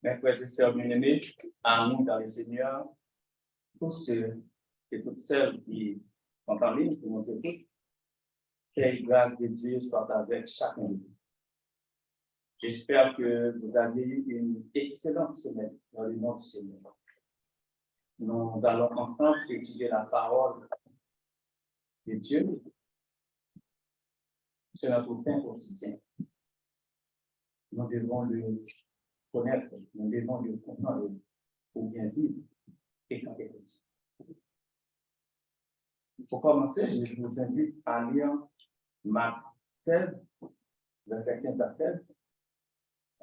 Mes frères et sœurs bien-aimés, amour dans le Seigneur, tous ceux et toutes celles qui sont en ligne, qui nous écoutent, que la grâce de Dieu soit avec chacun de vous. J'espère que vous avez eu une excellente semaine dans le nom du Seigneur. Nous allons ensemble étudier la parole de Dieu sur notre pain quotidien. Nous devons le connaître, nous devons le comprendre pour bien vivre et quand il est. Pour commencer, je vous invite à lire Marc 16, verset 15 à 16.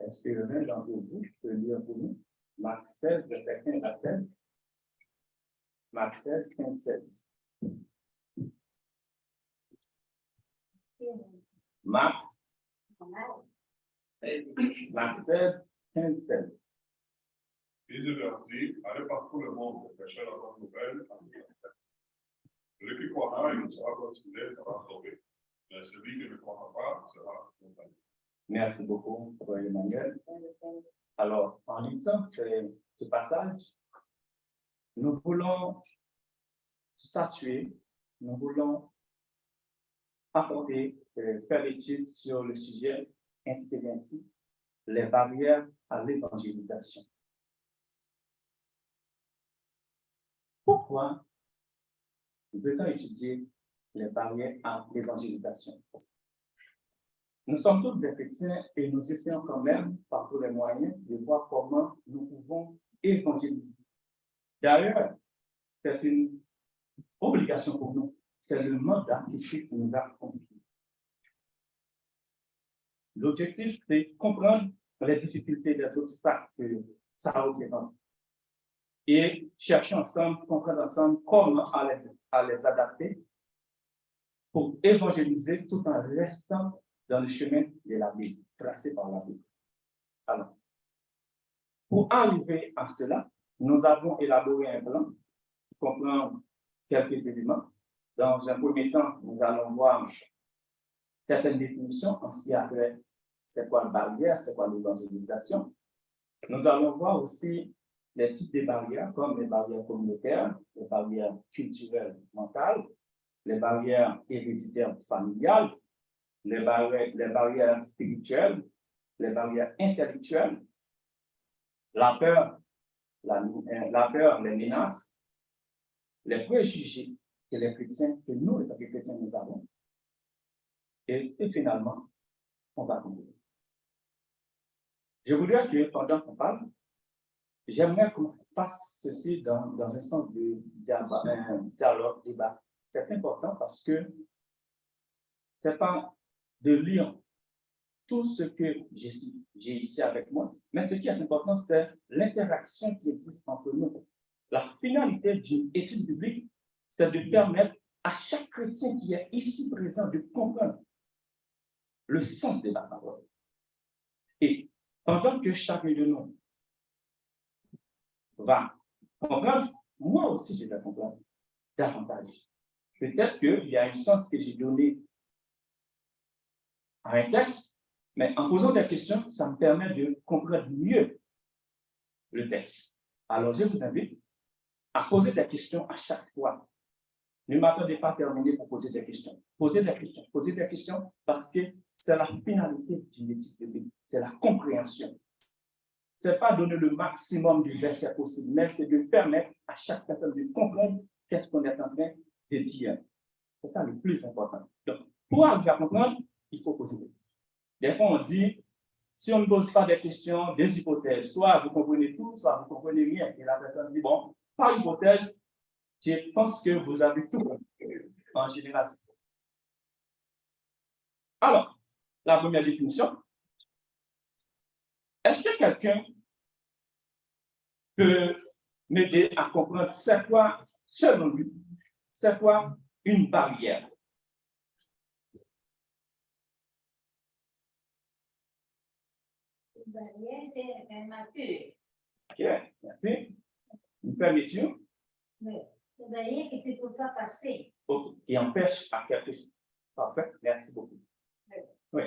Est-ce que l'un d'entre vous peut lire pour nous? Marc 16, verset 15 à 16. Marc 16, 15, 16. Marc 16, 15, 16. Jésus leur dit, allez par tout le monde et prêchez la bonne nouvelle à toute la terre. Celui qui croira, il sera considéré, sera sauvé. Mais celui qui ne croira pas sera condamné. Merci beaucoup, Frère Emmanuel. Alors, en lisant ce passage, nous voulons statuer, nous voulons apporter, faire l'étude sur le sujet intitulé ainsi, les barrières à l'évangélisation. Pourquoi veut-on étudier les barrières à l'évangélisation? Nous sommes tous des chrétiens et nous essayons quand même, par tous les moyens, de voir comment nous pouvons évangéliser. D'ailleurs, c'est une obligation pour nous. C'est le mandat que Christ nous a confié. L'objectif, c'est comprendre les difficultés, les obstacles que ça représente. Et chercher ensemble, comprendre ensemble comment à les adapter pour évangéliser tout en restant dans le chemin de la Bible, tracé par la Bible. Alors, pour arriver à cela, nous avons élaboré un plan qui comprend quelques éléments. Dans un premier temps, nous allons voir certaines définitions en ce qui a trait, c'est quoi la barrière, c'est quoi l'évangélisation. Nous allons voir aussi les types de barrières, comme les barrières communautaires, les barrières culturelles mentales, les barrières héréditaires familiales, les barrières spirituelles, les barrières intellectuelles, la peur, les menaces, les préjugés que les chrétiens, que nous, les chrétiens, nous avons. Et finalement, on va conclure. Je voudrais que pendant qu'on parle, j'aimerais qu'on fasse ceci dans un sens de dialogue, débat. C'est important parce que ce n'est pas de lire tout ce que j'ai ici avec moi, mais ce qui est important, c'est l'interaction qui existe entre nous. La finalité d'une étude biblique, c'est de permettre à chaque chrétien qui est ici présent de comprendre le sens de la parole. Et pendant que chacun de nous va comprendre, moi aussi je vais comprendre davantage. Peut-être qu'il y a un sens que j'ai donné à un texte, mais en posant des questions, ça me permet de comprendre mieux le texte. Alors je vous invite à poser des questions à chaque fois. Ne m'attendez pas à terminer pour poser des questions. Posez des questions parce que c'est la finalité d'une étude biblique, c'est la compréhension. Ce n'est pas donner le maximum de versets possible, mais c'est de permettre à chaque personne de comprendre qu'est-ce qu'on est en train de dire. C'est ça le plus important. Donc, pour arriver à comprendre, il faut poser des questions. Des fois, on dit, si on ne pose pas des questions, des hypothèses, soit vous comprenez tout, soit vous ne comprenez rien. Et la personne dit, bon, par hypothèse, je pense que vous avez tout compris en général. Alors, la première définition, est-ce que quelqu'un peut m'aider à comprendre c'est quoi, selon lui, c'est quoi une barrière. Une barrière, c'est un mature. OK, merci. Une fermeture. Mais une barrière que tu ne peux pas passer. OK, qui empêche à quelque chose. Parfait, merci beaucoup. Oui,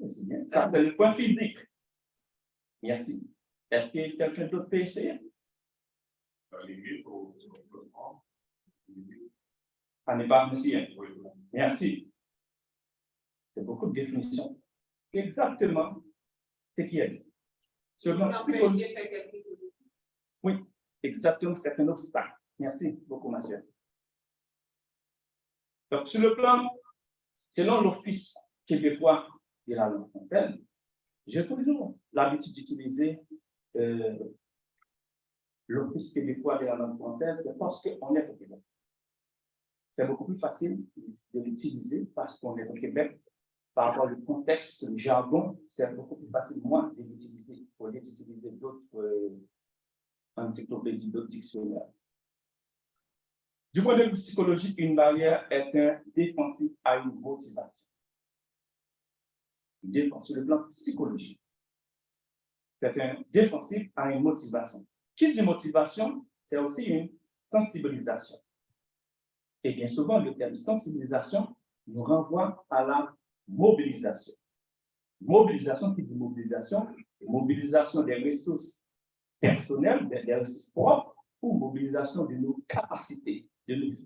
c'est bien. Ça, c'est le point physique. Merci. Est-ce que quelqu'un d'autre peut essayer? La limite au développement. Ça n'est pas monsieur. Merci. C'est beaucoup de définitions. Exactement ce qui est dit. Selon psychologie. Oui, exactement, c'est un obstacle. Merci beaucoup, ma chère. Donc, sur le plan, selon l'Office québécois de la langue française, j'ai toujours l'habitude d'utiliser l'Office québécois de la langue française, c'est parce qu'on est au Québec. C'est beaucoup plus facile de l'utiliser parce qu'on est au Québec. Par rapport au contexte, le jargon, c'est beaucoup plus facile, moi, de l'utiliser au lieu d'utiliser d'autres encyclopédies, d'autres dictionnaires. Du point de vue psychologique, une barrière est un défensif à une motivation. Une défense sur le plan psychologique. C'est un défensif à une motivation. Qui dit motivation, c'est aussi une sensibilisation. Et bien souvent, le terme sensibilisation nous renvoie à la mobilisation. Mobilisation, qui dit mobilisation? Mobilisation des ressources personnelles, des ressources propres, ou mobilisation de nos capacités, de nos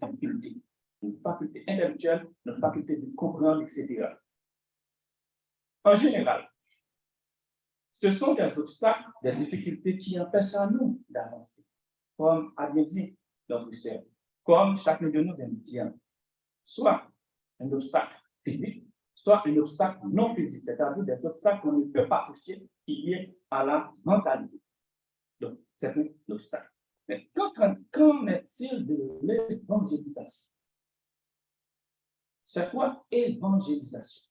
facultés intellectuelles, nos facultés de comprendre, etc. En général, ce sont des obstacles, des difficultés qui empêchent à nous d'avancer, comme a bien dit notre sœur, comme chacun de nous vient de dire, soit un obstacle physique, soit un obstacle non physique, c'est-à-dire des obstacles qu'on ne peut pas toucher, qui est à la mentalité. Donc, c'est un obstacle. Mais qu'en est-il de l'évangélisation? C'est quoi évangélisation?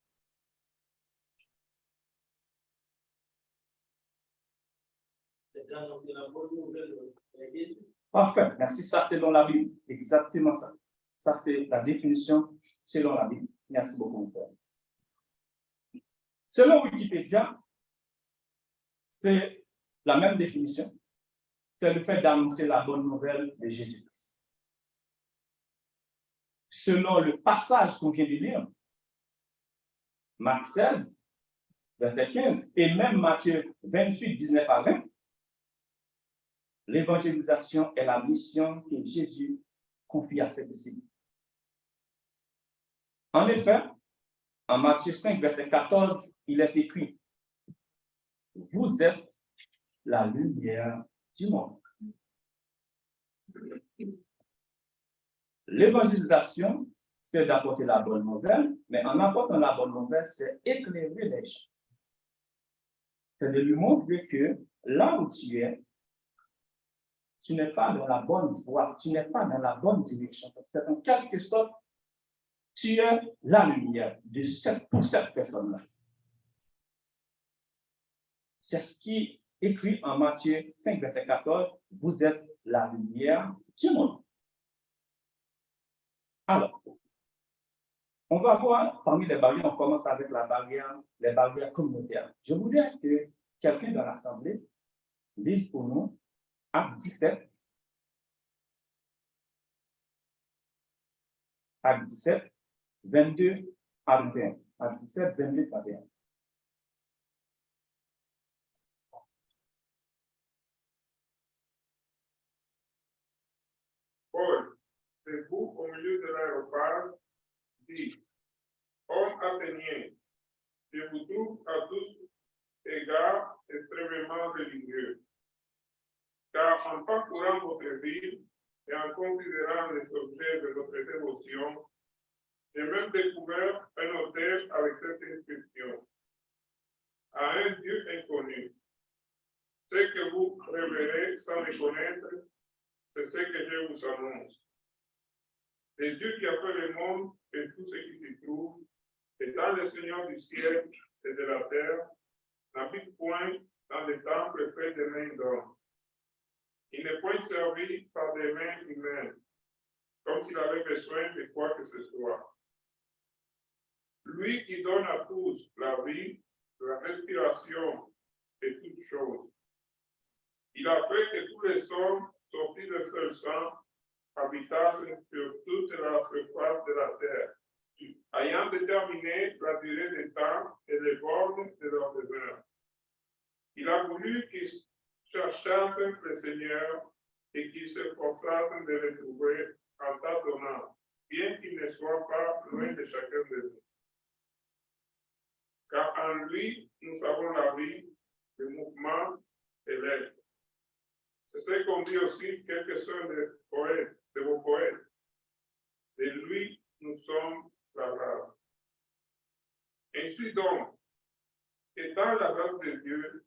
C'est d'annoncer la bonne nouvelle de Jésus. Parfait, merci, ça c'est dans la Bible, exactement ça. Ça c'est la définition selon la Bible. Merci beaucoup, mon frère. Selon Wikipédia, c'est la même définition. C'est le fait d'annoncer la bonne nouvelle de Jésus-Christ. Selon le passage qu'on vient de lire, Marc 16, verset 15, et même Matthieu 28, 19 à 20, l'évangélisation est la mission que Jésus confie à ses disciples. En effet, en Matthieu 5, verset 14, il est écrit, « Vous êtes la lumière du monde. » L'évangélisation, c'est d'apporter la bonne nouvelle, mais en apportant la bonne nouvelle, c'est éclairer les gens. C'est de lui montrer que là où tu es, tu n'es pas dans la bonne voie, tu n'es pas dans la bonne direction. C'est en quelque sorte, tu es la lumière pour cette personne-là. C'est ce qui est écrit en Matthieu 5, verset 14, vous êtes la lumière du monde. Alors, on va voir parmi les barrières, on commence avec les barrières communautaires. Je voudrais que quelqu'un dans l'Assemblée lise pour nous Acte 17, Acte 17, 22 à 21. Acte 17, 22 à 21. Paul, debout au milieu de l'aéroport, dit, homme athénien, je vous trouve à tous égards extrêmement religieux. Car en parcourant votre ville et en considérant les objets de votre dévotion, j'ai même découvert un hôtel avec cette inscription. À un Dieu inconnu. Ce que vous révérez sans les connaître, c'est ce que je vous annonce. Le Dieu qui a fait le monde et tout ce qui s'y trouve, étant le Seigneur du ciel et de la terre, n'habite point dans les temples faits de mains d'hommes. Il n'est point servi par des mains humaines, comme s'il avait besoin de quoi que ce soit. Lui qui donne à tous la vie, la respiration et toutes choses. Il a fait que tous les hommes sortis de seul sang habitassent sur toute la surface de la terre, ayant déterminé la durée des temps et les bornes de leur demeure. Il a voulu qu'ils cherchassent le Seigneur et qu'ils s'efforçassent de le trouver en tâtonnant, bien qu'il ne soit pas loin de chacun de nous. Car en lui, nous avons la vie, le mouvement et l'être. C'est ce qu'ont dit aussi quelques-uns de vos poètes. De lui, nous sommes la race. Ainsi donc, étant la race de Dieu,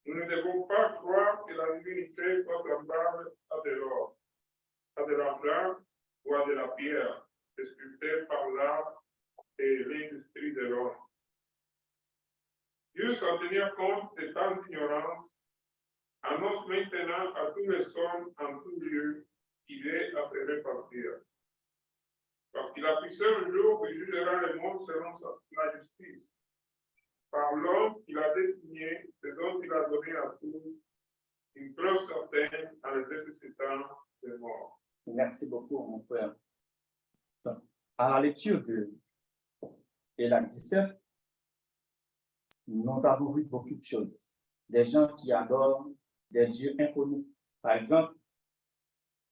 nous ne devons pas croire que la divinité soit semblable à de l'or, à de l'argent ou à de la pierre, sculptée par l'art et l'industrie de l'homme. Dieu, sans tenir compte de tant d'ignorance, annonce maintenant à tous les hommes en tout lieu qu'il est à se répartir. Parce qu'il a fixé un jour où il jugera le monde selon la justice. Par l'homme qu'il a désigné, c'est dont il a donné à tous une preuve certaine en les ressuscitant des morts. Merci beaucoup, mon frère. Donc, à la lecture de Enoch 17, nous avons vu beaucoup de choses. Des gens qui adorent des dieux inconnus. Par exemple,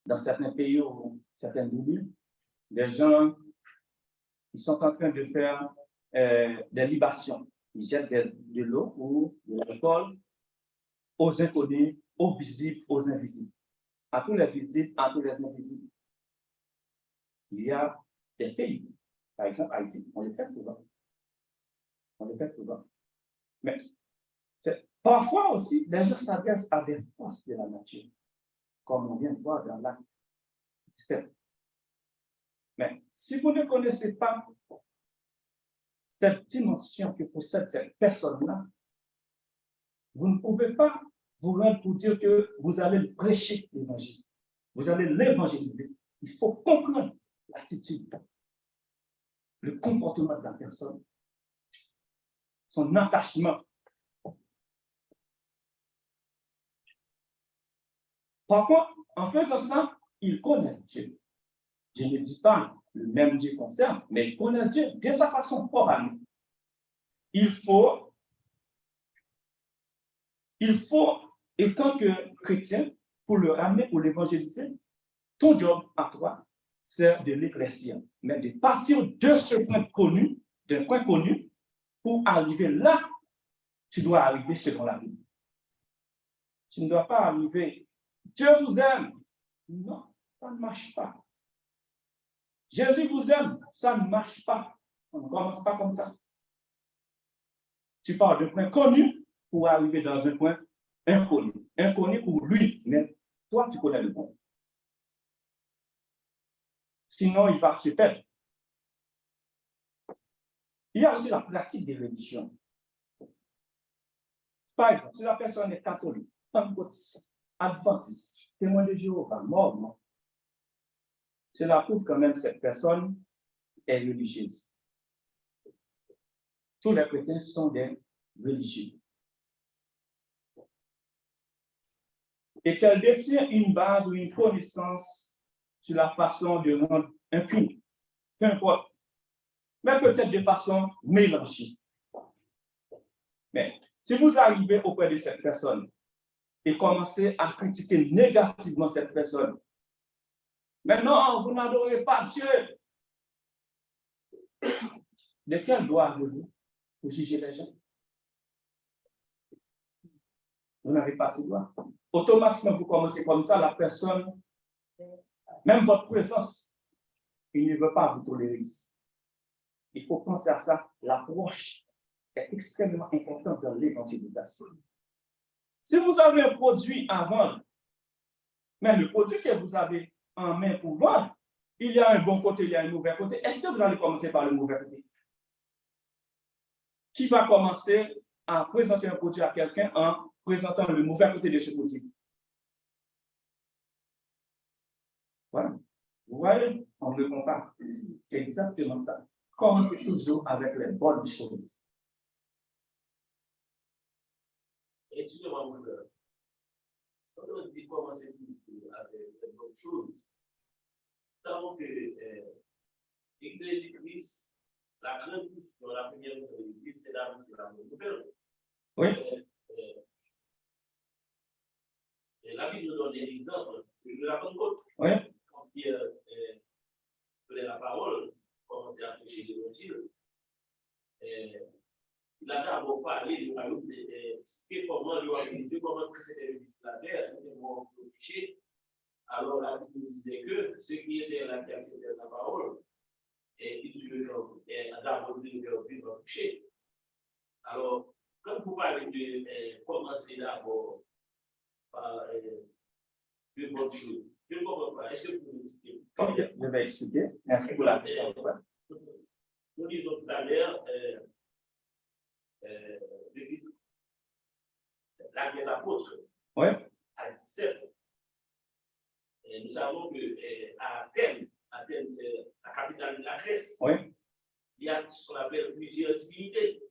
dans certains pays ou certaines villes, des gens qui sont en train de faire des libations. Ils jettent de l'eau ou de l'alcool aux inconnus, aux visibles, aux invisibles. À tous les visibles, à tous les invisibles. Il y a des pays, par exemple Haïti, on le fait souvent. On le fait souvent. Mais parfois aussi, les gens s'adressent à des forces de la nature, comme on vient de voir dans l'acte 17. Mais si vous ne connaissez pas cette dimension que possède cette personne-là, vous ne pouvez pas vous rendre pour dire que vous allez prêcher l'évangile. Vous allez l'évangéliser. Il faut comprendre l'attitude, le comportement de la personne, son attachement. Par contre, en faisant ça, ils connaissent Dieu. Je ne dis pas le même Dieu qu'on sert, mais ils connaissent Dieu de sa façon propre à nous. Il faut, étant que chrétien, pour le ramener, pour l'évangéliser, ton job à toi, c'est de l'éclaircir, mais de partir de ce point connu, d'un point connu, pour arriver là, tu dois arriver selon la Bible. Tu ne dois pas arriver, Dieu vous aime. Non, ça ne marche pas. Jésus vous aime, ça ne marche pas. On ne commence pas comme ça. Tu pars d'un point connu pour arriver dans un point inconnu. Inconnu pour lui, mais toi, tu connais le point. Sinon, il va se perdre. Il y a aussi la pratique des religions. Par exemple, si la personne est catholique, pentecôtiste, adventiste, témoin de Jéhovah, mormon, cela prouve quand même que cette personne est religieuse. Tous les chrétiens sont des religieux. Et qu'elle détient une base ou une connaissance sur la façon de rendre un culte, peu importe, mais peut-être de façon mélangée. Mais si vous arrivez auprès de cette personne et commencez à critiquer négativement cette personne, mais non, vous n'adorez pas Dieu. De quel droit avez-vous pour juger les gens? Vous n'avez pas ce droit. Automatiquement, vous commencez comme ça, la personne, même votre présence, il ne veut pas vous tolérer ici. Il faut penser à ça. L'approche est extrêmement importante dans l'évangélisation. Si vous avez un produit à vendre, mais le produit que vous avez en main pour vendre, il y a un bon côté, il y a un mauvais côté. Est-ce que vous allez commencer par le mauvais côté? Qui va commencer à présenter un produit à quelqu'un en présentant le mauvais côté de ce produit? Voilà. Vous voyez, on ne répond pas. C'est exactement ça. Commencez toujours avec les bonnes choses. Excusez-moi, mon frère. Quand on dit commencer toujours avec les bonnes choses, nous savons que l'Église du Christ, la grande mission, la première mission de l'Église, c'est d'annoncer la bonne nouvelle. Oui. La Bible nous donne des exemples de la Pentecôte. Oui. Quand Pierre prenait la parole, commençait à prêcher l'évangile, il a d'abord parlé de expliquer comment l'organiser, comment précéder la terre, comment prêcher. Alors la Bible nous disait que ceux qui étaient là, qui acceptaient sa parole, ils devaient d'abord vivre toucher. Alors, quand vous parlez de commencer d'abord par de bonnes choses, je ne comprends pas. Est-ce que vous pouvez expliquer? Ok, je vais expliquer. Merci pour la question. Nous disons tout à l'heure, la des apôtres, Oui. à 17, nous savons qu'à Athènes, c'est la capitale de la Grèce, Oui. il y a ce qu'on appelle plusieurs divinités.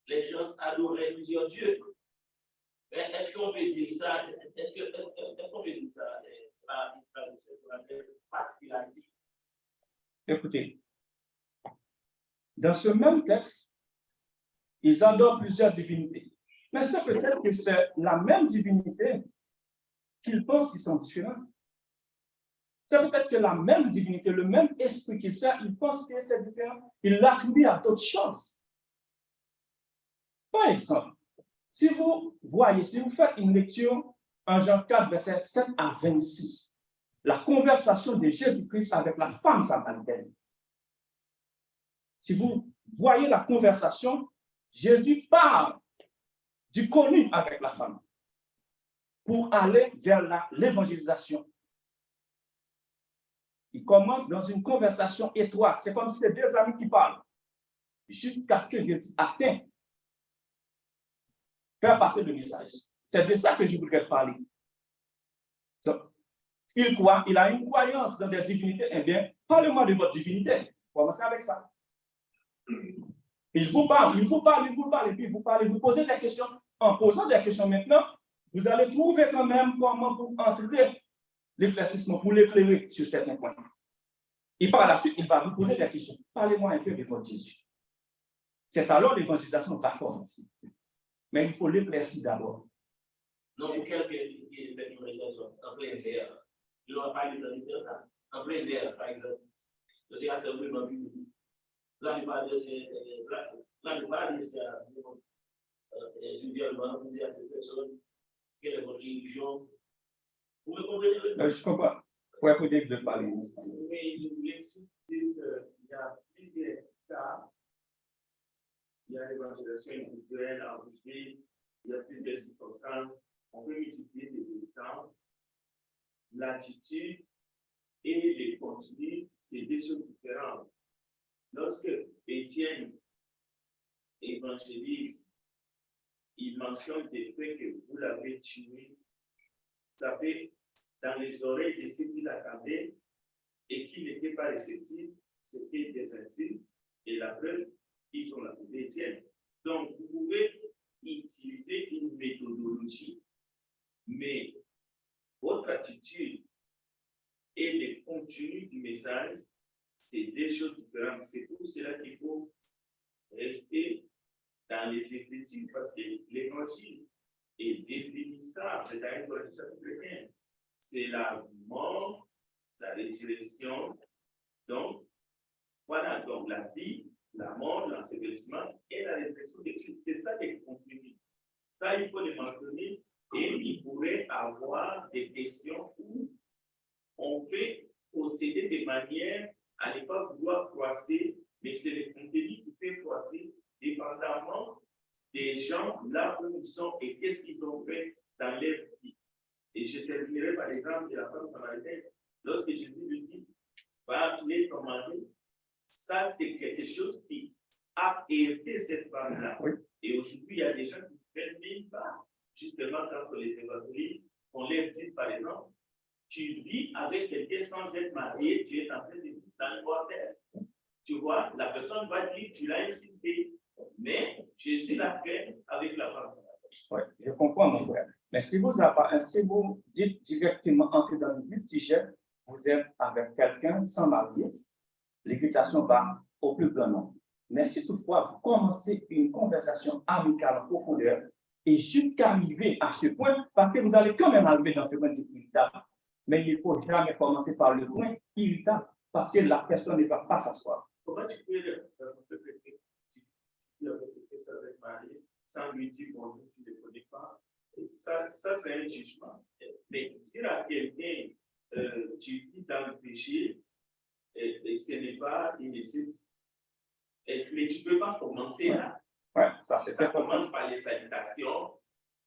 Les gens adoraient plusieurs dieux. Est-ce qu'on peut dire ça? Est-ce qu'on peut dire ça? Particularité. Écoutez, dans ce même texte, ils adorent plusieurs divinités. Mais c'est peut-être que c'est la même divinité qu'ils pensent qu'ils sont différents. C'est peut-être que la même divinité, le même esprit qu'ils sert, ils pensent que c'est différent. Ils l'attribuent à d'autres choses. Par exemple, si vous voyez, si vous faites une lecture en Jean 4, versets 7 à 26, la conversation de Jésus-Christ avec la femme samaritaine. Si vous voyez la conversation, Jésus parle du connu avec la femme pour aller vers l'évangélisation. Il commence dans une conversation étroite. C'est comme si c'était deux amis qui parlent. Jusqu'à ce que Jésus atteigne. Faire passer le message. C'est de ça que je voudrais parler. Donc, il croit, il a une croyance dans des divinités. Eh bien, parlez-moi de votre divinité. Commencez avec ça. Il vous parle, et puis vous parlez, vous posez des questions. En posant des questions maintenant, vous allez trouver quand même comment vous entrer l'éclaircissement, pour l'éclairer sur certains points. Et par la suite, il va vous poser des questions. Parlez-moi un peu de votre Jésus. C'est alors l'évangélisation va commencer. Mais il faut l'éclaircir d'abord. Non, pour quelqu'un qui est fait une évangélisation en plein air, je n'aurai pas de l'évangélisation en plein air, par exemple. C'est assez vraiment biblique. Là, il va dire, c'est je veux dire, à cette personne, quelle est votre religion? Vous me comprenez? Je comprends. Ouais, faut dire que je parle. Mais je voulais aussi dire qu'il y a plusieurs cas. Il y a l'évangélisation individuelle, enregistrée, il y a plusieurs circonstances. On peut utiliser des exemples. L'attitude et les contenus, c'est deux choses différentes. Lorsque Étienne évangélise, il mentionne des faits que vous l'avez tué. Ça fait dans les oreilles de ceux qui l'attendaient et qui n'étaient pas réceptifs, c'était des insultes. Et la preuve, ils ont l'appelé Étienne. Donc, vous pouvez utiliser une méthodologie, mais votre attitude et le contenu du message, c'est deux choses différentes. C'est pour cela qu'il faut rester dans les Écritures, parce que l'évangile est définissable dans un Corinthiens chapitre 1. C'est la mort, la résurrection. Donc, voilà, donc la vie, la mort, l'ensevelissement et la résurrection de Christ. C'est ça qui est contenu. Ça, il faut le mentionner et il pourrait avoir des questions où on peut procéder de manière à ne pas vouloir froisser, mais c'est le contenu qui fait froisser dépendamment des gens là où ils sont et qu'est-ce qu'ils ont fait dans leur vie. Et je terminerai par l'exemple de la femme samaritaine. Lorsque Jésus lui dit, va appeler ton mari, ça c'est quelque chose qui a hérité cette femme-là. Oui. Et aujourd'hui, il y a des gens qui ne prennent même pas, justement, quand les évangélistes, on leur dit par exemple, tu vis avec quelqu'un sans être marié, tu es en train de vivre dans le bordel. Tu vois, la personne va dire, tu l'as insulté. Mais Jésus l'a fait avec la femme. Oui, je comprends, mon frère. Mais si vous dites directement entrer dans le vif du sujet, vous êtes avec quelqu'un sans marié, l'équitation va au plus grand nombre. Mais si toutefois vous commencez une conversation amicale en profondeur et jusqu'à arriver à ce point, parce que vous allez quand même arriver dans ce point irritable, mais il ne faut jamais commencer par le point irritable parce que la personne ne va pas s'asseoir. Comment tu peux répéter ça avec Marie sans lui dire bonjour, tu ne le connais pas? Ça c'est un jugement. Mais dire à quelqu'un, tu vis dans le péché, et ce n'est pas une insulte. Mais tu ne peux pas commencer là. Ouais, ça c'est Ça commence par les salutations.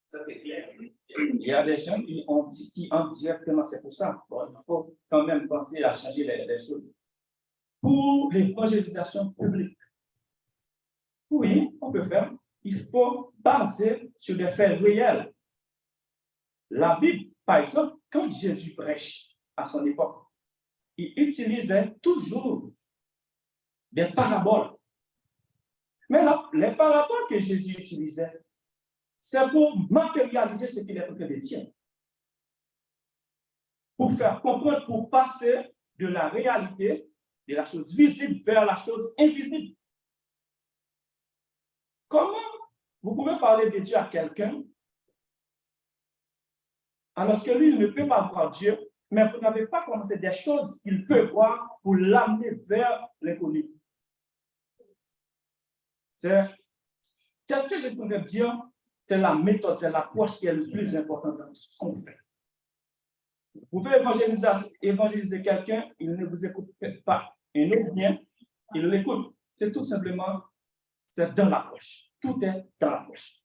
Ça c'est clair. Il y a des gens qui ont directement, c'est pour ça. Bon, il faut quand même penser à changer les choses. Pour l'évangélisation publique, oui, on peut faire. Il faut baser sur des faits réels. La Bible, par exemple, quand Jésus prêche à son époque, il utilisait toujours des paraboles. Mais là, les paraboles que Jésus utilisait, c'est pour matérialiser ce qu'il est en train de dire. Pour faire comprendre, pour passer de la réalité, de la chose visible vers la chose invisible. Comment vous pouvez parler de Dieu à quelqu'un alors que lui, il ne peut pas voir Dieu, mais vous n'avez pas commencé des choses qu'il peut voir pour l'amener vers l'inconnu. Qu'est-ce que je pourrais dire? C'est la méthode, c'est l'approche qui est le plus importante dans tout ce qu'on fait. Vous pouvez évangéliser quelqu'un, il ne vous écoute pas. Et non bien, il l'écoute. C'est tout simplement, c'est dans l'approche. Tout est dans l'approche.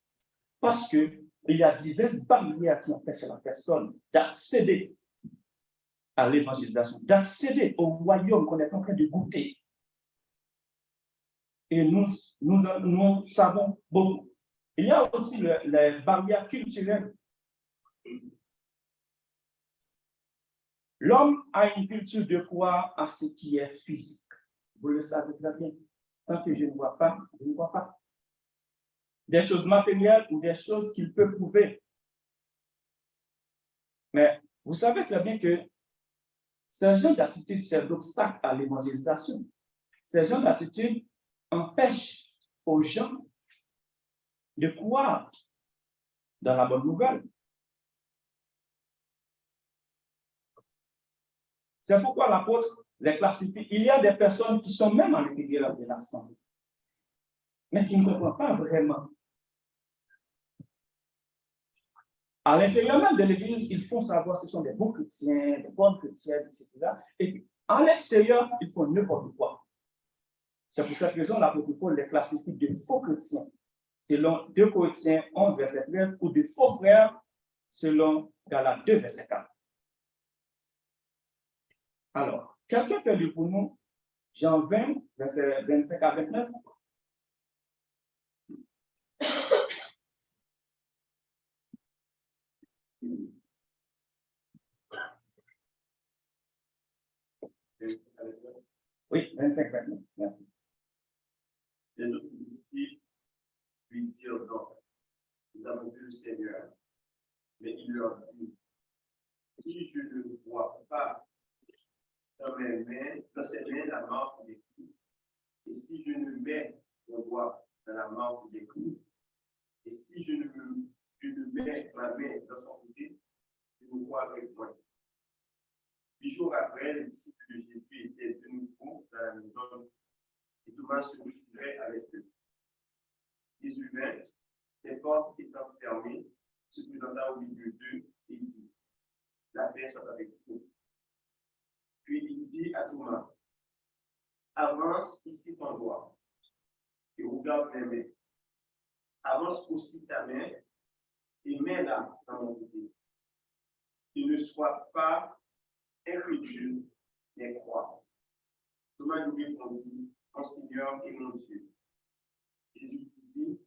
Parce qu'il y a diverses barrières qui empêchent la personne d'accéder à l'évangélisation, d'accéder au royaume qu'on est en train de goûter. Et nous savons beaucoup. Il y a aussi les barrières culturelles. L'homme a une culture de croire à ce qui est physique. Vous le savez très bien. Tant que je ne vois pas, je ne vois pas. Des choses matérielles ou des choses qu'il peut prouver. Mais vous savez très bien que ce genre d'attitude, c'est l'obstacle à l'évangélisation. Ce genre d'attitude empêche aux gens de croire dans la bonne nouvelle. C'est pourquoi l'apôtre les classifie. Il y a des personnes qui sont même à l'intérieur de l'assemblée, mais qui ne comprennent pas vraiment. À l'intérieur même de l'Église, ils font savoir que ce sont des bons chrétiens, des bonnes chrétiennes, etc. Et puis, à l'extérieur, ils font n'importe quoi. C'est pour cette raison que l'apôtre Paul les classifie de faux chrétiens, selon 2 Corinthiens 11, verset 13, ou de faux frères, selon Galates 2, verset 4. Alors, quelqu'un peut lire pour nous Jean 20, verset 25 à 29. Oui, 25, 29. Merci. Et nos disciples lui dirent donc, nous avons vu le Seigneur. Mais il leur dit, si je ne vois pas dans ses mains la marque des clous, et si je ne mets mon doigt dans la marque des clous, et si je ne mets ma main dans son côté, je ne vois avec moi. 8 jours après, les disciples de Jésus étaient de nouveau dans la maison, et Thomas se retrouverait avec eux. Jésus vint, les portes étant fermées, se présenta au milieu d'eux et dit, la paix soit avec vous. Puis il dit à Thomas, avance ici ton doigt et regarde mes mains. Avance aussi ta main et mets-la dans mon côté. Et ne sois pas incrédule, mais crois. Thomas lui répondit, mon Seigneur et mon Dieu. Jésus lui dit,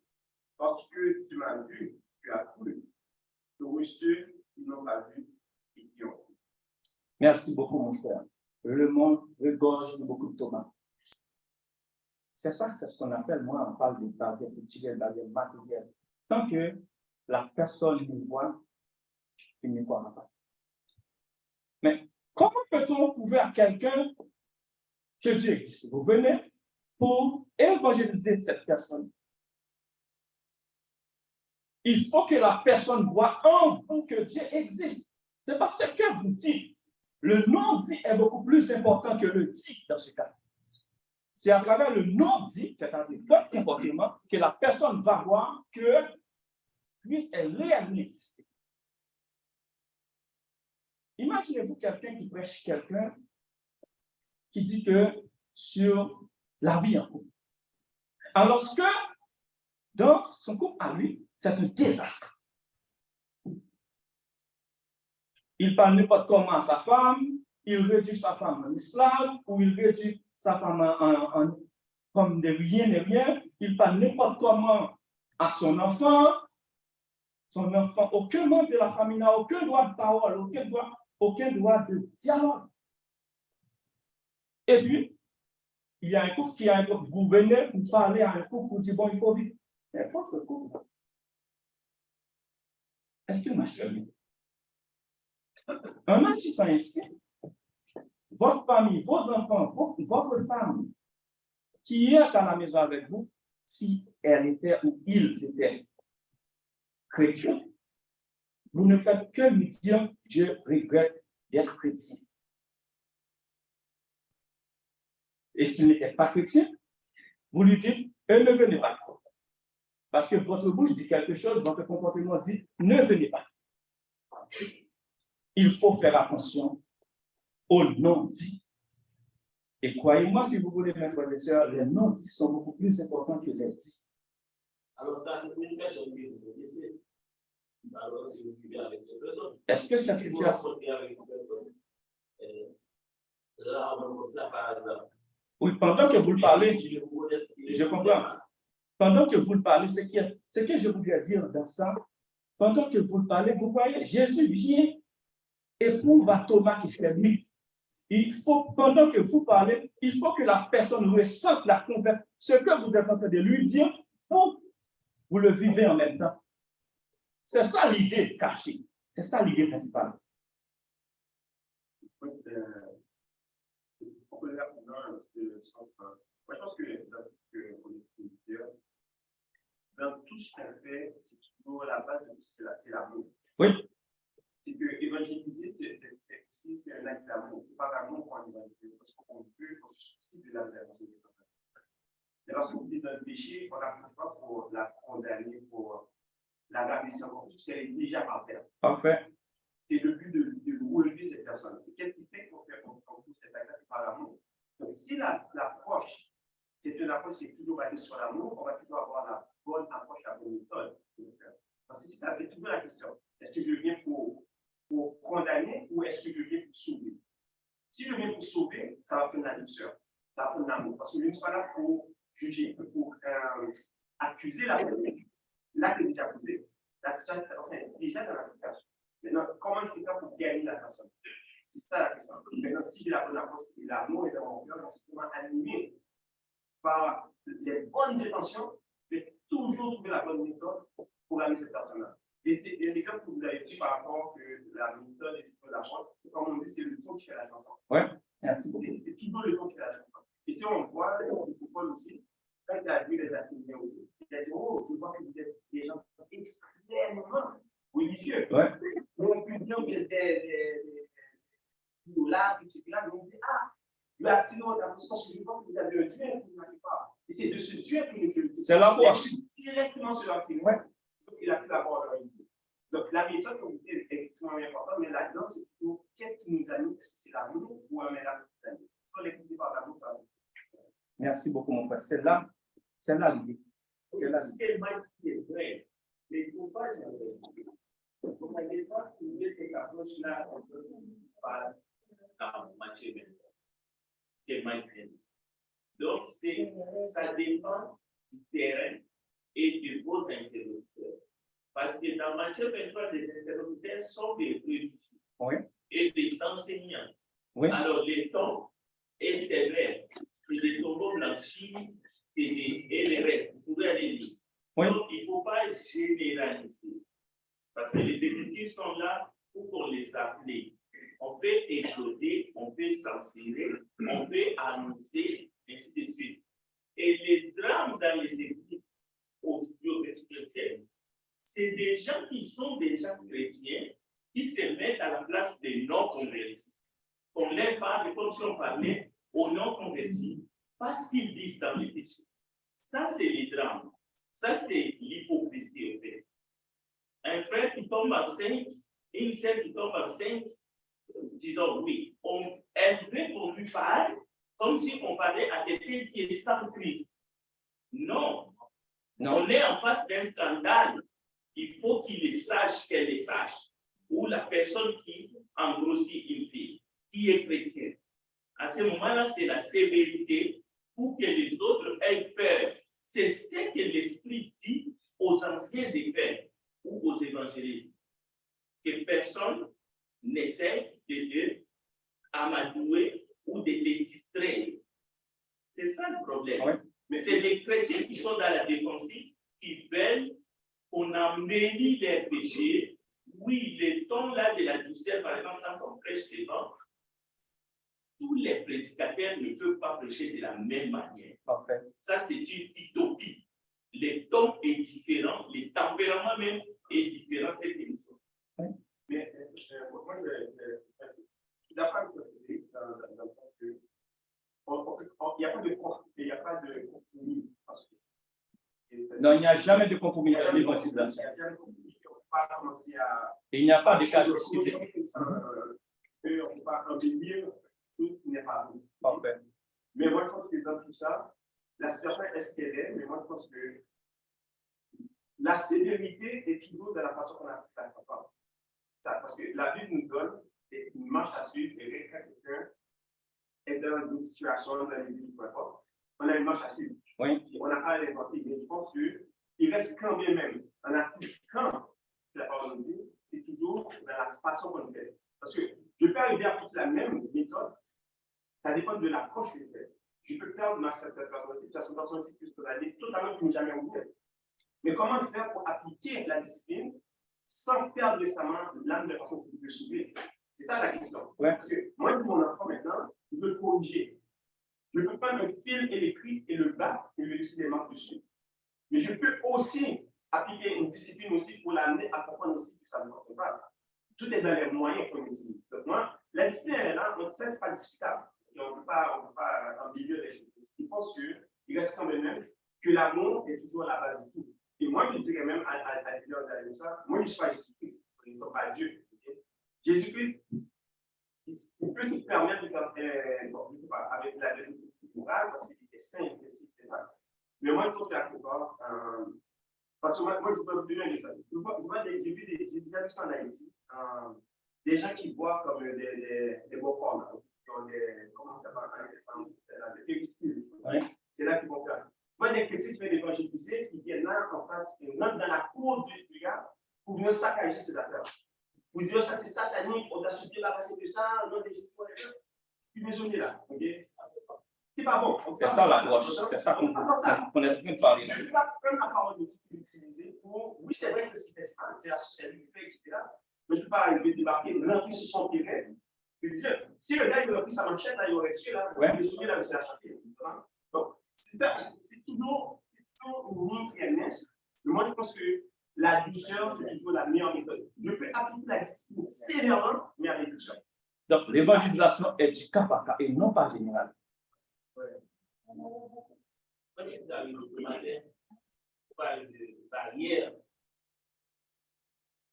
parce que tu m'as vu, tu as cru. Heureux ceux qui n'ont pas vu et qui ont cru. Merci beaucoup, mon frère. Le monde regorge de beaucoup de tomates. C'est ça, c'est ce qu'on appelle, moi, on parle de barrière culturelle, barrière matérielle. Tant que la personne nous voit, il ne croira pas. Mais comment peut-on prouver à quelqu'un que Dieu existe? Vous venez pour évangéliser cette personne. Il faut que la personne voit en vous que Dieu existe. C'est parce que vous dites. Le non-dit est beaucoup plus important que le dit dans ce cas. C'est à travers le non-dit, c'est-à-dire votre comportement, que la personne va voir que Christ est réellement existé. Imaginez-vous quelqu'un qui prêche quelqu'un qui dit que sur la vie en couple. Alors que dans son couple à lui, c'est un désastre. Il parle n'importe comment à sa femme, il réduit sa femme en esclave, ou il réduit sa femme comme de rien n'est rien. Il parle n'importe comment à son enfant. Son enfant, aucun membre de la famille n'a aucun droit de parole, aucun droit de dialogue. Et puis, il y a un couple qui a un couple. Vous venez, vous parlez à un couple, vous dites, bon, il faut vivre. Mais votre couple, est-ce qu'il marche bien? Un agissant ainsi, votre famille, vos enfants, votre femme qui est à la maison avec vous, si elle était ou ils étaient chrétiens, vous ne faites que lui dire « Je regrette d'être chrétien ». Et s'il n'était pas chrétien, vous lui dites « Ne venez pas ». Parce que votre bouche dit quelque chose, votre comportement dit « Ne venez pas ». Il faut faire attention aux non-dits. Et croyez-moi, si vous voulez, mes frères et sœurs, les non-dits sont beaucoup plus importants que les dits. Alors ça, c'est une personne qui vous connaissez. Alors, si vous vivez avec cette personne, est-ce que cette si vous situation... rencontrez avec une personne, là, on va comme ça par hasard. Oui, pendant que vous le parlez, je comprends. Pendant que vous le parlez, ce que je voudrais dire dans ça, pendant que vous le parlez, vous voyez, Jésus vient et prouve à Thomas qui s'est mis. Il faut, pendant que vous parlez, il faut que la personne ressente la conversation. Ce que vous êtes en train de lui dire, vous le vivez en même temps. C'est ça l'idée cachée. C'est ça l'idée principale. On peut dire dans le sens. Moi, je pense que dans tout ce qu'on fait, c'est toujours la base, c'est l'amour. Oui. C'est que évangéliser, c'est un acte d'amour. C'est pas l'amour qu'on évangélise, parce qu'on peut, on se soucie de la version. Mais lorsqu'on est dans le péché, on n'apprend pas pour la condamner, pour la rabaisser encore plus, elle est déjà par terre. Parfait. C'est le but de relever cette personne. Et qu'est-ce qui fait qu'on fait qu'on pousse cette acte? C'est par l'amour. Donc, si l'approche, c'est une approche qui est toujours basée sur l'amour, on va toujours avoir la bonne approche, la bonne méthode. Parce que c'est toujours la question. Est-ce que je viens pour condamner ou est-ce que je viens pour sauver? Si je viens pour sauver, ça va prendre la douceur, ça va prendre l'amour. Parce que je ne suis pas là pour juger, pour accuser la personne. L'acte est déjà posé. La situation est déjà dans la situation. Maintenant, comment je peux faire pour gagner la personne? C'est ça la question. Maintenant, si j'ai la bonne approche et l'amour est dans mon cœur, je suis vraiment animé par les bonnes intentions, je vais toujours trouver la bonne méthode pour amener cette personne-là. Et c'est l'exemple que vous avez pris par rapport que la méthode et l'approche, c'est comme on dit, c'est le ton qui fait la chanson. Oui, merci beaucoup. C'est toujours le ton qui fait la chanson. Et si on voit, Paul aussi, quand il a vu les Athéniens, il a dit, oh, je vois que vous êtes des gens extrêmement religieux. Ouais. Donc, plus bien que des là, tout ce qui là, on dit, ah, lui attire notre attention parce que je vois que vous avez un Dieu que vous n'avez pas. Et c'est de ce Dieu que nous voulons. C'est l'approche. Directement sur la témoin. Donc, il a pu l'avoir dans la vie. Donc, la méthode, comme vous dites, est extrêmement importante, mais là-dedans, c'est toujours qu'est-ce qui nous anime? Est-ce que c'est l'amour ou un mélange d'amour? Soit l'écouter par l'amour, ça va. Merci beaucoup, mon frère. C'est là l'idée. C'est là. Ce qu'elle m'a dit est vrai. Mais il ne faut pas se faire. Donc, on n'est pas trouvé cette approche-là par Matthieu 23. Ce qu'elle m'a dit. Donc, ça dépend du terrain et de vos interlocuteurs. Parce que dans Matthieu 23, les interlocuteurs sont des religieux et des enseignants. Oui. Alors, les tons, et c'est vrai, c'est des tombeaux blanchis et les restes. Vous pouvez aller lire. Oui. Donc, il ne faut pas généraliser. Parce que les Écritures sont là pour qu'on les appelle. On peut exhorter, on peut censurer, on peut annoncer, ainsi de suite. Et les drames dans les églises aujourd'hui chrétiennes, c'est des gens qui sont déjà chrétiens qui se mettent à la place des non-convertis. On les parle comme si on parlait aux non-convertis parce qu'ils vivent dans les péchés. Ça, c'est les drames. Ça, c'est l'hypocrisie, en fait. Un frère qui tombe enceinte, une sœur qui tombe enceinte, disons oui, elle veut qu'on lui parle comme si on parlait à quelqu'un qui est sans Christ. Non. On est en face d'un scandale. Il faut qu'il les sache, qu'elle les sache. Ou la personne qui engrossit une fille, qui est chrétienne. À ce moment-là, c'est la sévérité pour que les autres aient peur. C'est ce que l'Esprit dit aux anciens des pères ou aux évangélistes. Que personne n'essaie de amadouer ou de les distraire. C'est ça le problème. Oui. Mais c'est les chrétiens qui sont dans la défensive qui veulent qu'on embellit les péchés. Oui, le ton là de la douceur, par exemple, quand on prêche devant, tous les prédicateurs ne peuvent pas prêcher de la même manière. Parfait. Ça, c'est une utopie. Le ton est différent, le tempérament même est différent tel que nous sommes. Oui. Mais moi, je suis d'accord avec Frédéric dans le sens que il n'y a pas de compromis. Non, il n'y a jamais de compromis dans l'évangélisation. Il n'y a jamais de compromis. On ne peut pas commencer à. Et il n'y a pas de cas de discussion. On ne peut pas embellir tout qui n'est pas bon. Parfait. Mais moi, je pense que dans tout ça, la situation est ce qu'elle est, mais moi, je pense que la sévérité est toujours de la façon qu'on applique la sentence. Parce que la Bible nous donne une marche à suivre, et quand quelqu'un est dans une situation, dans les vies, peu importe, on a une marche à suivre. Oui. On n'a pas à l'inventer, mais je pense qu'il reste quand bien même, en appliquant ce que la parole nous dit, c'est toujours dans la façon qu'on le fait. Parce que je peux arriver à toute la même méthode, ça dépend de l'approche que je fais. Je peux perdre ma certaine situation personnelle totalement qui n'est jamais ouverte. Mais comment faire pour appliquer la discipline sans perdre récemment l'âme de la façon que je peux soulever? C'est ça la question. Ouais. Parce que moi, mon enfant maintenant, je veux le corriger. Je peux prendre le fil électrique et le battre et lui laisser des marques dessus. Mais je peux aussi appliquer une discipline aussi pour l'amener à comprendre aussi que ça ne compte pas. Tout est dans les moyens qu'on utilise. Donc, moi, la discipline est là, donc ça, ce n'est pas discutable. Et on ne peut pas embellir les choses. Je pense qu'il reste quand même que l'amour est toujours la base de tout. Et moi, je dirais même à l'idée de ça, moi, je ne suis pas Jésus-Christ, je ne suis pas Dieu. Okay? Jésus-Christ, il peut nous permettre de faire, bon, je ne sais pas, avec la vérité morale, parce qu'il était saint, il était si, etc. Mais moi, je trouve qu'il y a encore, parce que moi, je peux vous donner un exemple. J'ai déjà vu ça en Haïti, des gens qui voient comme des beaux formes, qui ont des, comment ça s'appelle, des styles. C'est là qu'ils vont faire. Moi, des chrétiens qui viennent évangéliser, qui viennent là, en face, ils rentrent dans la cour du gars pour venir saccager ses affaires. Pour dire, ça c'est satanique, on a subi là, c'est que ça, non, des gens, puis désolé là, ok? C'est pas bon. C'est ça l'approche, c'est ça qu'on est en train de parler. Je ne peux pas prendre la parole de Dieu et l'utiliser pour, oui, c'est vrai que c'est la socialité, etc. Mais je ne peux pas arriver à débarquer, remplir sur son terrain. Je veux dire, si le gars il aurait pris sa manchette, là, il aurait tué, là, désolé, là, c'est la chantier. Donc, c'est toujours une ligne qui est mince. Mais moi, je pense que la douceur, c'est toujours la meilleure méthode. Je peux appliquer la discipline sévèrement, mais avec douceur. Donc, l'évangélisation est du cas par cas et non pas général. Moi, je suis dans le matin, on parle de barrière.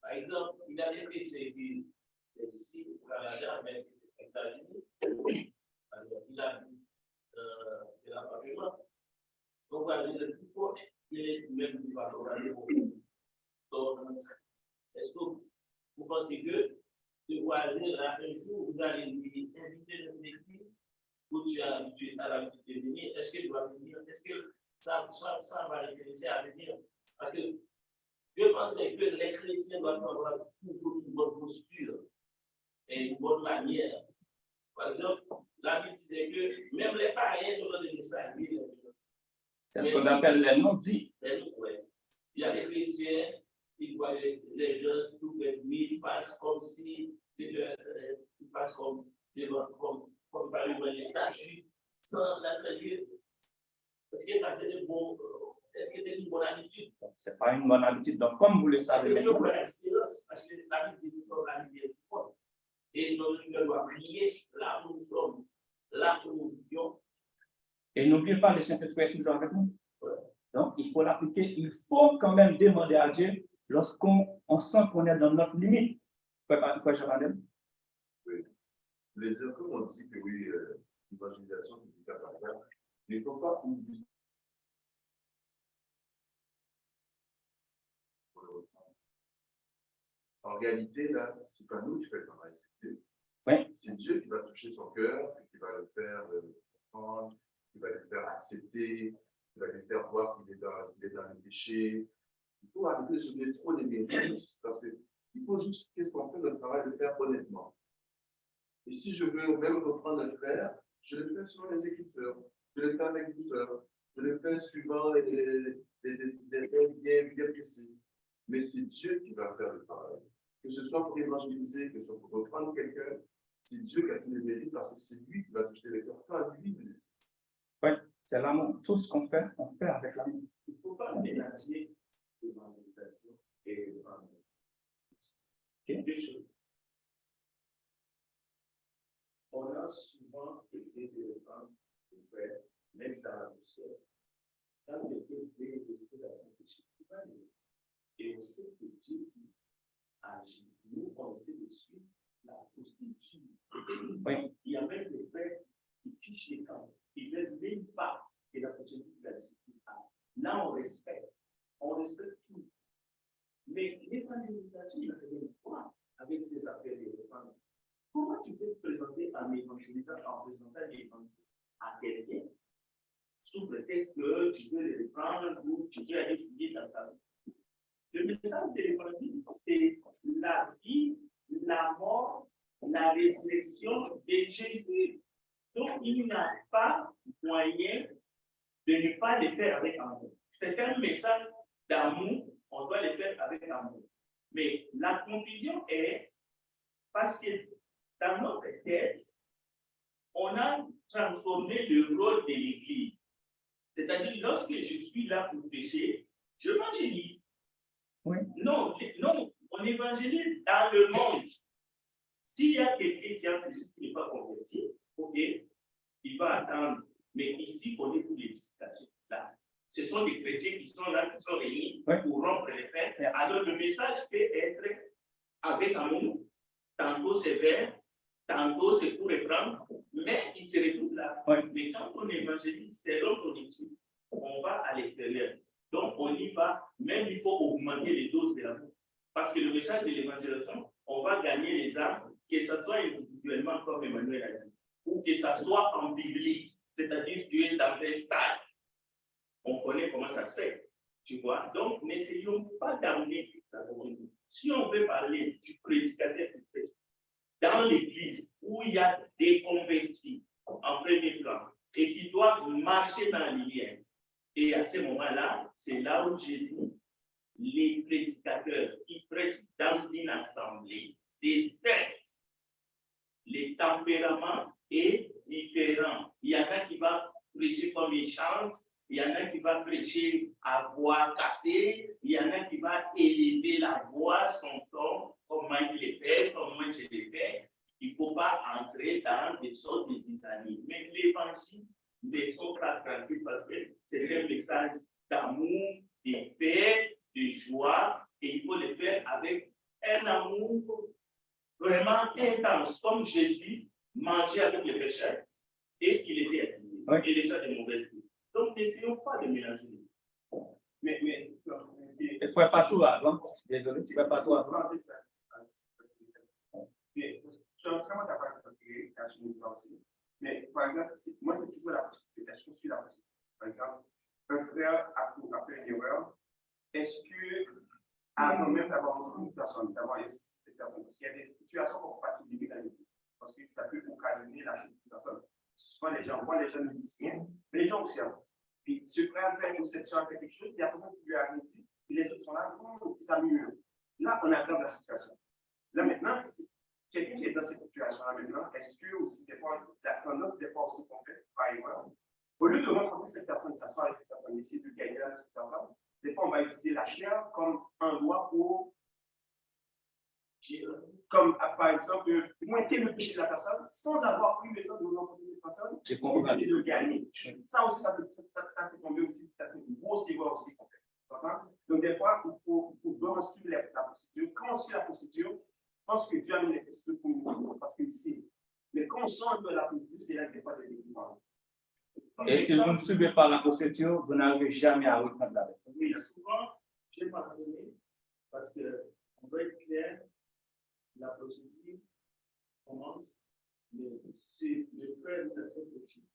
Par exemple, il avait fait ses villes ici au Canada, avec les États-Unis. Alors, il a vu de l'appartement. Donc, le plus fort, il est même du parlement. Donc, est-ce que vous pensez que ce voisin, là, un jour, vous allez lui inviter dans une équipe où tu as l'habitude de venir, est-ce qu'il doit venir? Est-ce que ça va l'intéresser à venir? Parce que je pensais que les chrétiens doivent avoir toujours une bonne posture et une bonne manière. Par exemple, la Bible disait que même les païens sont dans des saluer. C'est ce qu'on appelle les non-dits. Ouais. Il y a des chrétiens qui voient les gens tout ils passent comme si ils passent comme par les statues sans la statue. Est-ce que ça c'est bon? Est-ce que c'est une bonne habitude? C'est pas une bonne habitude. Donc, comme vous le savez maintenant, parce que la Bible dit que la Bible est forte. Et nous devons prier là où nous sommes, là où nous vivons. et n'oubliez pas, le Saint-Esprit est toujours avec nous. Donc, il faut l'appliquer. Il faut quand même demander à Dieu lorsqu'on sent qu'on est dans notre limite. Frère Jean-Baptiste? Oui. Les gens, comme on dit que oui, l'évangélisation, c'est du cas par cas, mais il ne faut pas oublier. En réalité, là, c'est pas nous qui faisons le travail, c'est Dieu. Oui. C'est Dieu qui va toucher son cœur, qui va le faire comprendre, qui va le faire accepter, qui va le faire voir qu'il est dans le péché. Il faut arrêter de se mettre trop des mérites, parce qu'il faut juste, qu'est-ce qu'on fait, notre travail, de faire honnêtement. Et si je veux même reprendre le frère, je le fais selon les Écritures, je le fais avec douceur, je le fais suivant des règles bien précises. Mais c'est Dieu qui va faire le travail. Que ce soit pour évangéliser, que ce soit pour reprendre quelqu'un, c'est Dieu qui a tous les mérites parce que c'est lui qui va toucher les cœurs, pas lui de laisser. Oui, c'est l'amour. Tout ce qu'on fait, on fait avec l'amour. Il ne faut pas mélanger l'évangélisation et l'évangélisation. Okay. Deux choses. On a souvent essayé de reprendre le frère, même dans la douceur. Quand quelqu'un veut rester dans son péché, et on sait que Dieu agit. Nous, on essaie de suivre la procédure. Oui. Il y a même des frères qui fichent les camps. Ils ne veulent même pas que la procédure de la discipline a. Là, on respecte tout. Mais l'évangélisation, il n'a rien à voir avec ces affaires de réforme. Comment tu peux te présenter en évangélisant, en présentant l'évangile à quelqu'un, sous prétexte que tu veux les reprendre ou tu veux aller fouiller dans ta vie? Le message de l'évangile, c'est la vie, la mort, la résurrection de Jésus. Donc, il n'y a pas moyen de ne pas le faire avec amour. C'est un message d'amour, on doit le faire avec amour. Mais la confusion est parce que dans notre tête, on a transformé le rôle de l'Église. C'est-à-dire, lorsque je suis là pour pécher, je évangélise. Oui. Non, on évangélise dans le monde. S'il y a quelqu'un qui a péché qui n'est pas converti, ok, il va attendre. Mais ici, on est pour l'édification. Là, ce sont des chrétiens qui sont là, qui sont réunis pour rompre les faits. Alors, le message peut être avec amour, tantôt sévère, tantôt c'est pour reprendre, mais il se retrouve là. Oui. Mais quand on évangélise, c'est l'autre on étudie, on va à l'extérieur. Donc, on y va, même il faut augmenter les doses de l'amour. Parce que le message de l'évangélisation, on va gagner les âmes, que ce soit individuellement, comme Emmanuel a dit, ou que ce soit en biblique, c'est-à-dire que tu es dans un stade. On connaît comment ça se fait, tu vois. Donc, n'essayons pas d'amener la communauté. Si on veut parler du prédicateur du Christ, dans l'église où il y a des convertis en premier plan et qui doivent marcher dans la lumière, et à ce moment-là, c'est là où j'ai dit, les prédicateurs qui prêchent dans une assemblée des saints, les tempéraments est différent. Il y en a qui vont prêcher comme ils chantent, il y en a qui vont prêcher à voix cassée, il y en a qui vont élever la voix, son ton, comment il le fait, comment je le fais. Il ne faut pas entrer dans des sortes de litanies. Mais l'évangile, laissons ça tranquille parce que c'est un message d'amour, de paix, de joie, et il faut le faire avec un amour vraiment intense, comme Jésus mangeait avec les pécheurs et il était accusé. Et les gens de mauvaises vie. Donc, n'essayons pas de mélanger. Mais il ne faut pas tout avant. Désolé, tu ne peux pas tout avant. Ça m'a pas compris, aussi. Mais par exemple, moi, c'est toujours la possibilité. Est-ce que je suis la possibilité? Par exemple, un frère a fait une erreur. Est-ce que, avant même d'avoir une personne, d'avoir des personnes, parce qu'il y a des situations qu'on ne peut pas tout limiter dans l'église, parce que ça peut occasionner communiquer la chose à la personne. Souvent, les gens voient, les gens ne disent rien, mais les gens observent. Puis, ce frère fait une conception, fait quelque chose, il y a personne qui lui a rien dit, et les autres sont là, ils s'amusent. Là, on aggrave la situation. Là, maintenant, quelqu'un qui est dans cette situation-là maintenant, est-ce que aussi, des fois, la tendance, des fois aussi qu'on fait, par exemple, au lieu de rencontrer cette personne, s'asseoir avec cette personne, essayer de gagner avec cette personne, des fois, on va utiliser la chair comme un endroit pour, comme par exemple, pointer le péché de la personne sans avoir pris le temps de rencontrer cette personne et de gagner. Ça aussi, ça fait tomber aussi, ça fait grossir aussi qu'on fait. Donc, des fois, il faut vraiment suivre la procédure. Quand on suit la procédure, je pense que Dieu a mis les procédures pour nous parce qu'il sait. Mais quand on change de la procédure, c'est là que des fois, il y a des défis. Et si vous ne suivez pas la procédure, vous n'arrivez jamais à reprendre la personne. Oui, souvent, je n'ai pas donné parce qu'on doit être clair, la procédure commence, mais c'est le frère de cette procédure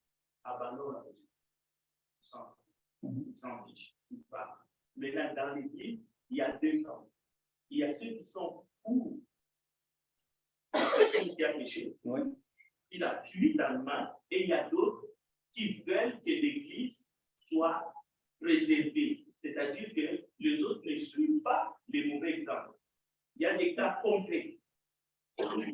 abandonne la procédure. Sans fiche, il part. Mais là, dans l'Église, il y a deux camps. Il y a ceux qui sont pour la personne qui a péché, il a fui dans le mal, et il y a d'autres qui veulent que l'Église soit préservée. C'est-à-dire que les autres ne suivent pas les mauvais exemples. Il y a des cas concrets.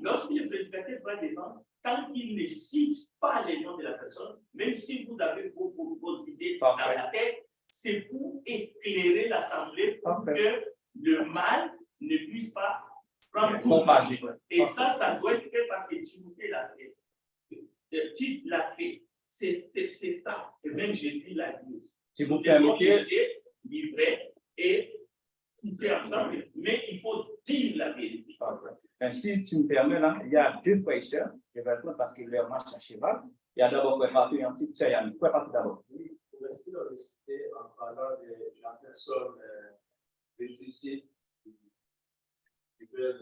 Lorsque le prédicateur va défendre, tant qu'il ne cite pas les noms de la personne, même si vous avez vos idées dans la tête, c'est pour éclairer l'Assemblée pour que le mal ne puisse pas prendre tout. Et ça doit être fait parce que Timothée l'a fait. Tite l'a fait. C'est ça. Et même Jésus l'a dit. Si vous permettez, livrer et citer ensemble, mais il faut dire la vérité. Si tu me permets, là, il y a deux frères et sœurs, je vais répondre parce qu'ils leur marchent à cheval. Il y a d'abord frère Patou et un petit frère Yannick. Frère Patou d'abord. Oui, pour rester dans le sujet en parlant de la personne bénéficiée qui veut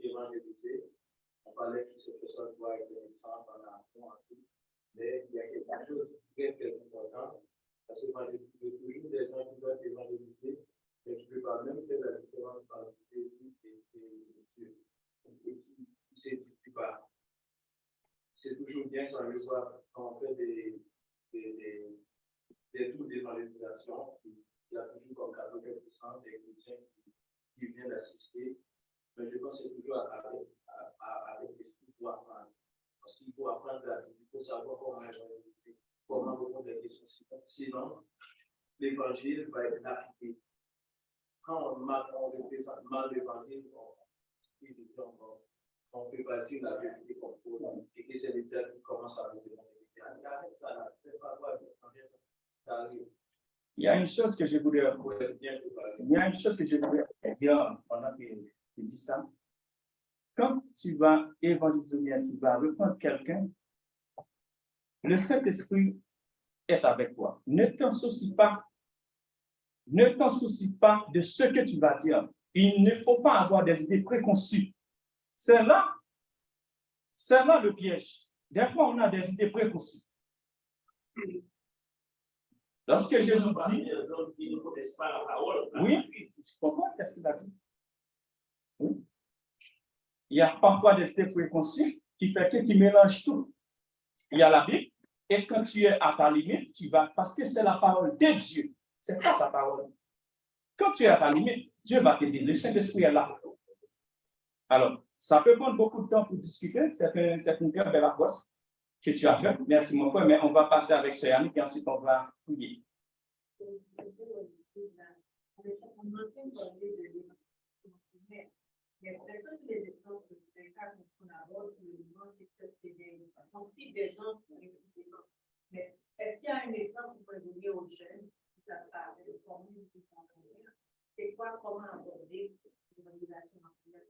évangéliser, on parlait que cette personne doit être exemple en action, en tout. Mais il y a quelque chose de très important, parce que moi, j'ai toujours des gens qui doivent évangéliser, mais qui ne peuvent pas même faire la différence entre Jésus et Dieu. Et qui ne s'édifie pas. C'est toujours bien quand on fait des tours d'évangélisation, il y a toujours comme 80% des chrétiens qui viennent assister. Mais je pense que c'est toujours avec ce qu'il faut apprendre. Parce qu'il faut apprendre la vie, il faut savoir comment évangéliser, comment répondre à des questions. Sinon, l'évangile va être appliqué. Quand on représente mal l'évangile, on peut pas dire la vérité comme faut, et que c'est les gens qui commencent à nous évangéliser. Arrête ça là, c'est pas quoi, ça arrive. Il y a une chose que je voulais dire pendant que tu dis ça. Quand tu vas évangéliser, tu vas reprendre quelqu'un, le Saint-Esprit est avec toi. Ne t'en soucie pas. Ne t'en soucie pas de ce que tu vas dire. Il ne faut pas avoir des idées préconçues. C'est là le piège. Des fois, on a des idées préconçues. Lorsque Jésus dit, oui, je comprends qu'est-ce qu'il a dit. Oui. Il y a parfois des idées préconçues qui mélangent tout. Il y a la Bible, et quand tu es à ta limite, tu vas, parce que c'est la parole de Dieu. C'est pas ta parole. Quand tu es à ta limite, Dieu va t'aider. Le Saint-Esprit est là. Alors, ça peut prendre beaucoup de temps pour discuter. C'est une très belle approche que tu as faite. Merci, mon frère. Mais on va passer avec ce Yannick et ensuite on va prier. On cite des gens qui sont indépendants. Mais est-ce qu'il y a un exemple pour donner aux jeunes qui savent parler de formules qui sont en c'est quoi, comment aborder l'organisation en prière?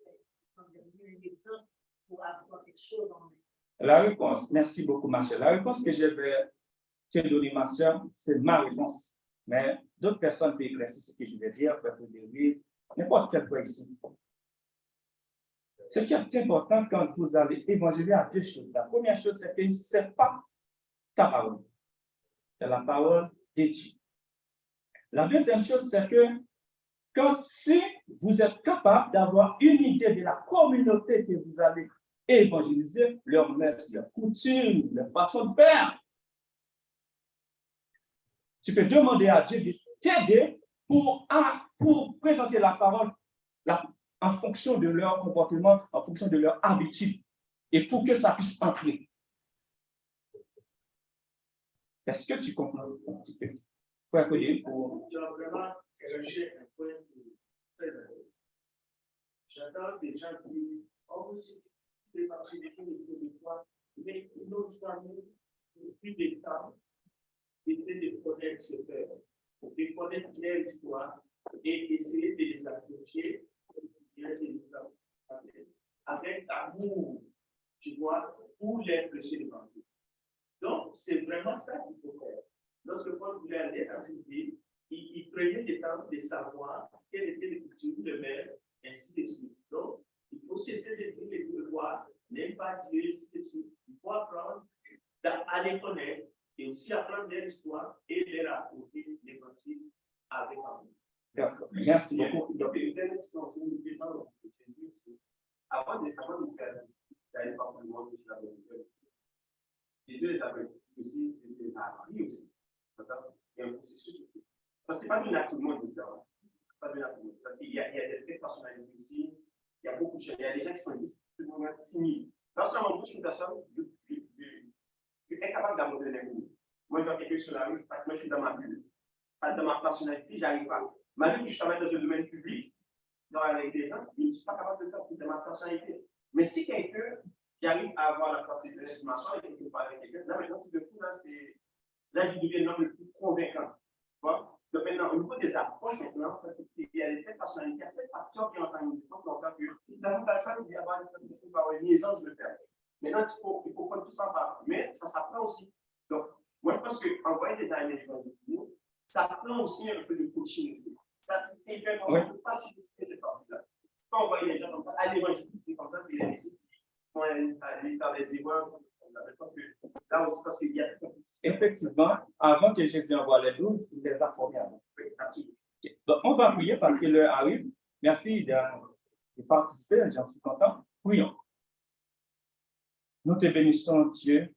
C'est un exemple pour avoir quelque chose en main. La réponse, merci beaucoup, ma chère. La réponse que je vais te donner, ma chère, c'est ma réponse. Mais d'autres personnes peuvent éclaircir ce que je vais dire, peuvent dire n'importe quel point ici. Ce qui est important quand vous allez évangéliser à deux choses. La première chose, c'est que ce n'est pas ta parole. C'est la parole de Dieu. La deuxième chose, c'est que si vous êtes capable d'avoir une idée de la communauté que vous allez et évangéliser leurs mœurs, leurs coutumes, leur façon de faire. Tu peux demander à Dieu de t'aider pour présenter la parole en fonction de leur comportement, en fonction de leur habitude, et pour que ça puisse entrer. Est-ce que tu comprends un petit peu? Tu as vraiment érigé un point très important. J'entends des gens qui ont aussi fait partie des fois, mais ils n'ont jamais plus de temps d'essayer de connaître ce père, de connaître leur histoire et essayer de les approcher avec amour, tu vois, pour les prêcher l'évangile. Donc, c'est vraiment ça qu'il faut faire. Lorsque Paul voulait aller dans cette ville, il prenait le temps de savoir quelles étaient les coutumes de mère, ainsi de suite. Donc, il faut cesser de dire les devoirs, n'aime pas Dieu, ainsi de suite. Il faut apprendre à les connaître et aussi apprendre leur histoire et leur apporter l'évangile avec amour. Merci beaucoup. Donc, une dernière extension de départ, avant de faire d'aller par le monde, les deux étapes aussi, c'est appris aussi. Il y a un processus aussi. Parce que ce n'est pas donné à tout le monde, évidemment. Pas donné à tout le monde. Parce qu'il y a des personnalités aussi, il y a beaucoup de choses. Il y a des gens qui sont extrêmement timides. Personnellement, je suis une personne, je suis incapable d'aborder l'inconnu. Moi, je vois quelqu'un sur la rue, je suis dans ma bulle. Dans ma personnalité, je n'arrive pas. Malgré que je travaille dans le domaine public, avec des gens, je ne suis pas capable de faire de ma personnalité. Mais si quelqu'un, j'arrive à avoir la personnalité d'estimation et que je parle avec quelqu'un, là, maintenant, tout de coup, là, je deviens l'homme le plus convaincant. Donc, maintenant, au niveau des approches, maintenant, il y a des personnalités, il y a des facteurs qui ont entendu une fois que ça nous passe il y a une aisance de le faire. Maintenant, il faut prendre tout ça par. Mais ça s'apprend aussi. Donc, moi, je pense qu'envoyer des animés, ça prend aussi un peu de coaching. C'est important. On ne peut pas supprimer cette partie-là. Quand on voit les gens comme ça, aller évangéliser, c'est comme ça que les récits vont aller faire des erreurs. Là aussi, parce qu'il y a. Effectivement, avant que Jésus envoie les 12, il les a formés avant. Oui, absolument. Donc, on va prier parce que l'heure arrive. Merci de participer, j'en suis content. Prions. Nous te bénissons, Dieu,